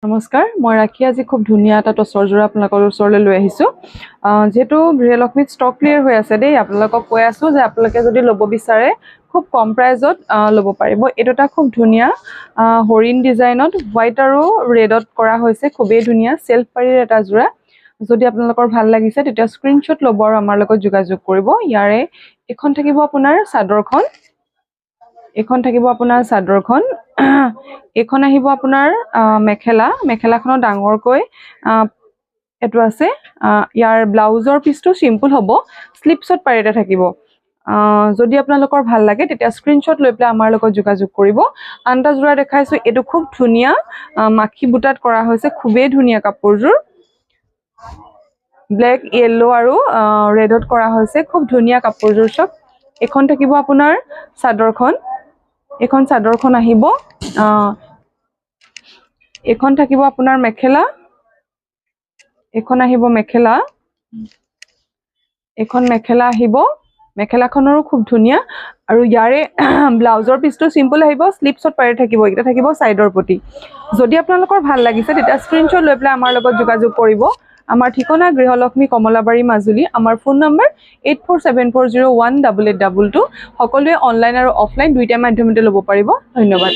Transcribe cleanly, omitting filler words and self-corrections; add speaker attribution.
Speaker 1: নমস্কাৰ মই ৰাখি আজি খুব ধুনীয়া এটা টচৰ জোৰা আপোনালোকৰ ওচৰলৈ লৈ আহিছোঁ যেহেতু গৃহলক্ষ্মীত ষ্টক ক্লিয়াৰ হৈ আছে দেই আপোনালোকক কৈ আছোঁ যে আপোনালোকে যদি ল'ব বিচাৰে খুব কম প্ৰাইজত ল'ব পাৰিব এইটো এটা খুব ধুনীয়া হৰিণ ডিজাইনত হোৱাইট আৰু ৰেডত কৰা হৈছে খুবেই ধুনীয়া সেলফ পাৰীৰ এটা জোৰা যদি আপোনালোকৰ ভাল লাগিছে তেতিয়া স্ক্ৰীনশ্বট ল'ব আৰু আমাৰ লগত যোগাযোগ কৰিব ইয়াৰে এখন থাকিব আপোনাৰ চাদৰখন এখন থাকিব আপোনাৰ চাদৰখন এখন আহিব আপোনাৰ মেখেলাখনৰ ডাঙৰকৈ এটো আছে ইয়াৰ ব্লাউজৰ পিছটো সিম্পল হ'ব স্লিপছত পাৰিতে থাকিব যদি আপোনালোকৰ ভাল লাগে তেতিয়া স্ক্ৰীনশ্বট লৈ পেলাই আমাৰ লগত যোগাযোগ কৰিব আনটা জোৰা দেখাইছো এটো খুব ধুনীয়া মাখি বুটাত কৰা হৈছে খুবেই ধুনীয়া কাপোৰজোৰ ব্ল্যাক ইয়েলো আৰু ৰেডত কৰা হৈছে খুব ধুনীয়া কাপোৰজোৰ সব এখন থাকিব আপোনাৰ চাদৰখন এখন চাদৰখন আহিব এখন থাকিব আপোনাৰ মেখেলা এখন আহিব মেখেলা এখন মেখেলা আহিব মেখেলাখনৰো খুব ধুনীয়া আৰু ইয়াৰে ব্লাউজৰ পিছটো সিম্পল আহিব স্লিপছত পাৰি থাকিব এটা থাকিব সাইডৰ পটি যদি আপোনালোকৰ ভাল লাগিছে তেতিয়া স্ক্ৰীনশ্বট লৈ পেলাই আমাৰ লগত যোগাযোগ কৰিব আমাৰ ঠিকনা গৃহলক্ষ্মী কমলাবাৰী মাজুলী আমাৰ ফোন নম্বৰ 8474018822 সকলোৱে অনলাইন আৰু অফলাইন দুইটা মাধ্যমতে ল'ব পাৰিব ধন্যবাদ